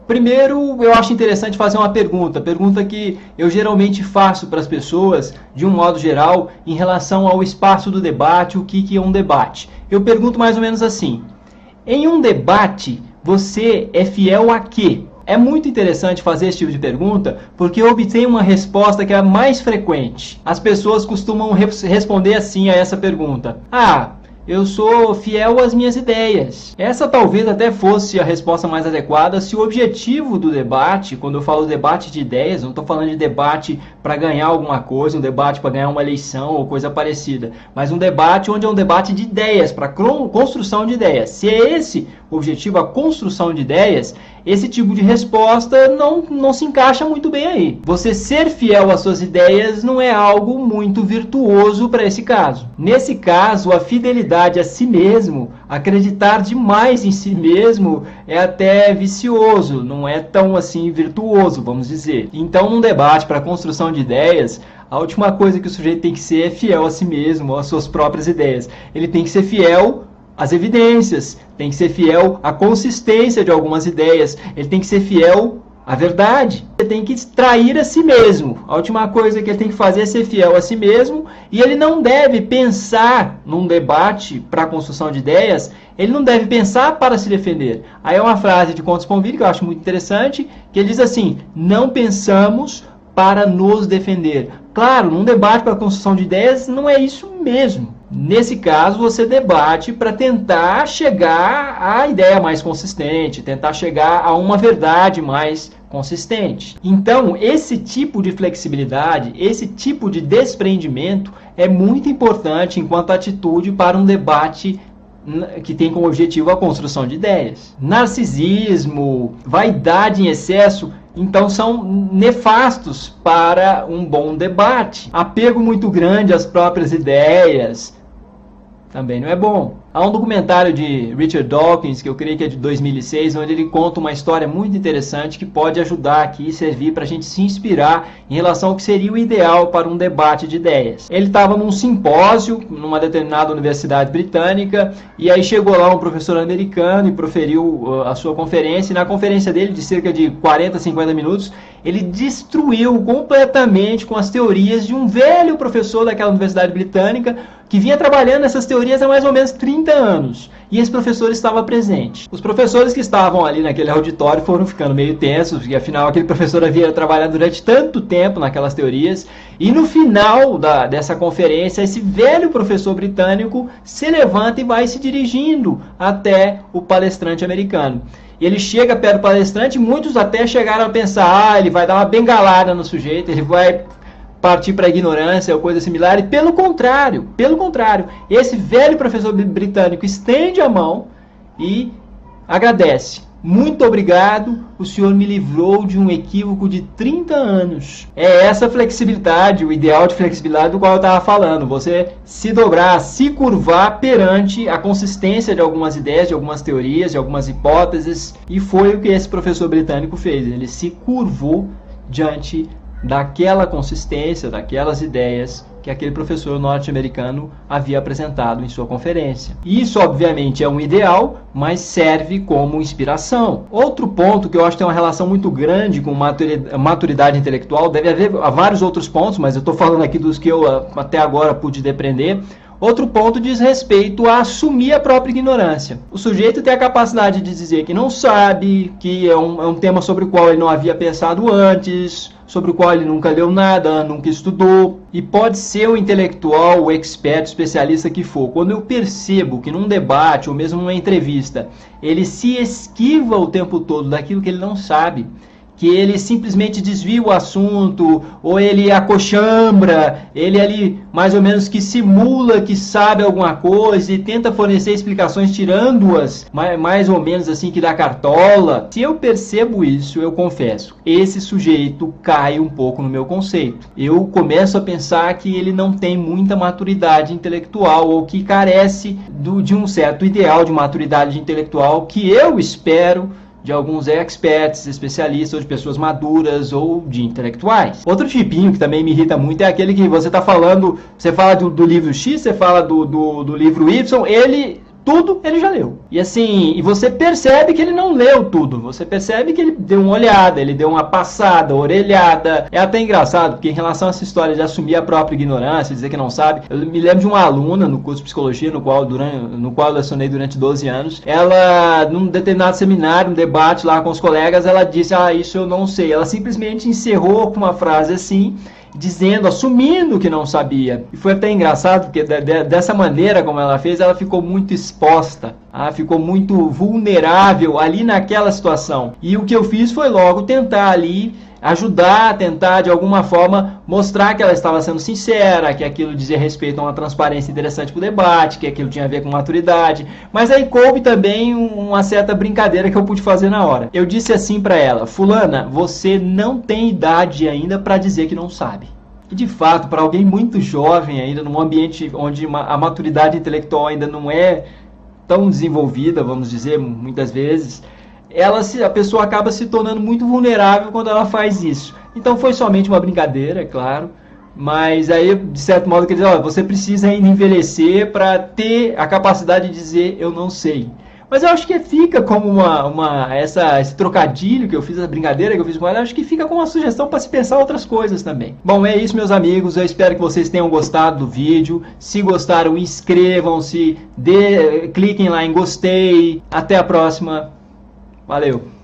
Primeiro, eu acho interessante fazer uma pergunta que eu geralmente faço para as pessoas, de um modo geral, em relação ao espaço do debate, o que é um debate. Eu pergunto mais ou menos assim: em um debate, você é fiel a quê? É muito interessante fazer esse tipo de pergunta, porque eu obtenho uma resposta que é a mais frequente. As pessoas costumam responder assim a essa pergunta: eu sou fiel às minhas ideias. Essa talvez até fosse a resposta mais adequada se o objetivo do debate, quando eu falo debate de ideias, não estou falando de debate para ganhar alguma coisa, um debate para ganhar uma eleição ou coisa parecida, mas um debate onde é um debate de ideias, para construção de ideias. Se é esse o objetivo, a construção de ideias, esse tipo de resposta não se encaixa muito bem aí. Você ser fiel às suas ideias não é algo muito virtuoso para esse caso. Nesse caso, a fidelidade a si mesmo, acreditar demais em si mesmo, é até vicioso, não é tão assim virtuoso, vamos dizer. Então, num debate para a construção de ideias, a última coisa que o sujeito tem que ser é fiel a si mesmo, às suas próprias ideias. Ele tem que ser fiel às evidências, tem que ser fiel à consistência de algumas ideias, ele tem que ser fiel à verdade. Ele tem que trair a si mesmo. A última coisa que ele tem que fazer é ser fiel a si mesmo, e ele não deve pensar num debate para a construção de ideias, ele não deve pensar para se defender. Aí é uma frase de Comte Sponville que eu acho muito interessante, que ele diz assim: não pensamos para nos defender. Claro, num debate para a construção de ideias não é isso mesmo. Nesse caso, você debate para tentar chegar à ideia mais consistente, tentar chegar a uma verdade mais consistente. Então, esse tipo de flexibilidade, esse tipo de desprendimento é muito importante enquanto atitude para um debate que tem como objetivo a construção de ideias. Narcisismo, vaidade em excesso, então são nefastos para um bom debate. Apego muito grande às próprias ideias também não é bom. Há um documentário de Richard Dawkins, que eu creio que é de 2006, onde ele conta uma história muito interessante que pode ajudar aqui e servir para a gente se inspirar em relação ao que seria o ideal para um debate de ideias. Ele estava num simpósio, numa determinada universidade britânica, e aí chegou lá um professor americano e proferiu a sua conferência, e na conferência dele, de cerca de 40, 50 minutos, ele destruiu completamente com as teorias de um velho professor daquela universidade britânica, que vinha trabalhando essas teorias há mais ou menos 30 anos. E esse professor estava presente. Os professores que estavam ali naquele auditório foram ficando meio tensos, porque afinal aquele professor havia trabalhado durante tanto tempo naquelas teorias. E no final dessa conferência, esse velho professor britânico se levanta e vai se dirigindo até o palestrante americano. E ele chega perto do palestrante, muitos até chegaram a pensar, ele vai dar uma bengalada no sujeito, ele vai partir para a ignorância ou coisa similar, e pelo contrário, esse velho professor britânico estende a mão e agradece. Muito obrigado, o senhor me livrou de um equívoco de 30 anos. É essa flexibilidade, o ideal de flexibilidade do qual eu estava falando. Você se dobrar, se curvar perante a consistência de algumas ideias, de algumas teorias, de algumas hipóteses. E foi o que esse professor britânico fez. Ele se curvou diante daquela consistência, daquelas ideias que aquele professor norte-americano havia apresentado em sua conferência. Isso, obviamente, é um ideal, mas serve como inspiração. Outro ponto que eu acho que tem uma relação muito grande com maturidade intelectual, deve haver vários outros pontos, mas eu estou falando aqui dos que eu até agora pude depreender. Outro ponto diz respeito a assumir a própria ignorância. O sujeito tem a capacidade de dizer que não sabe, que é um tema sobre o qual ele não havia pensado antes, sobre o qual ele nunca leu nada, nunca estudou, e pode ser o intelectual, o expert, o especialista que for. Quando eu percebo que num debate ou mesmo numa entrevista ele se esquiva o tempo todo daquilo que ele não sabe, que ele simplesmente desvia o assunto, ou ele acochambra, ele ali mais ou menos que simula que sabe alguma coisa e tenta fornecer explicações tirando-as mais ou menos assim que da cartola. Se eu percebo isso, eu confesso, esse sujeito cai um pouco no meu conceito. Eu começo a pensar que ele não tem muita maturidade intelectual, ou que carece de um certo ideal de maturidade intelectual que eu espero de alguns experts, especialistas, ou de pessoas maduras, ou de intelectuais. Outro tipinho que também me irrita muito é aquele que você está falando, você fala do livro X, você fala do livro Y, ele tudo ele já leu. E assim, e você percebe que ele não leu tudo, você percebe que ele deu uma olhada, ele deu uma passada, orelhada. É até engraçado, porque em relação a essa história de assumir a própria ignorância, dizer que não sabe, eu me lembro de uma aluna no curso de psicologia, no qual eu lecionei durante 12 anos, ela, num determinado seminário, um debate lá com os colegas, ela disse, isso eu não sei. Ela simplesmente encerrou com uma frase assim, dizendo, assumindo que não sabia. E foi até engraçado, porque dessa maneira como ela fez, ela ficou muito exposta, ficou muito vulnerável ali naquela situação. E o que eu fiz foi logo tentar ali ajudar, tentar de alguma forma mostrar que ela estava sendo sincera, que aquilo dizia respeito a uma transparência interessante para o debate, que aquilo tinha a ver com maturidade, mas aí coube também uma certa brincadeira que eu pude fazer na hora. Eu disse assim para ela, fulana, você não tem idade ainda para dizer que não sabe. E de fato, para alguém muito jovem ainda, num ambiente onde a maturidade intelectual ainda não é tão desenvolvida, vamos dizer, muitas vezes, a pessoa acaba se tornando muito vulnerável quando ela faz isso. Então foi somente uma brincadeira, é claro, mas aí, de certo modo, quer dizer, você precisa ainda envelhecer para ter a capacidade de dizer eu não sei. Mas eu acho que fica como esse trocadilho que eu fiz, essa brincadeira que eu fiz com ela, eu acho que fica como uma sugestão para se pensar outras coisas também. Bom, é isso, meus amigos, eu espero que vocês tenham gostado do vídeo. Se gostaram, inscrevam-se, cliquem lá em gostei. Até a próxima. Valeu!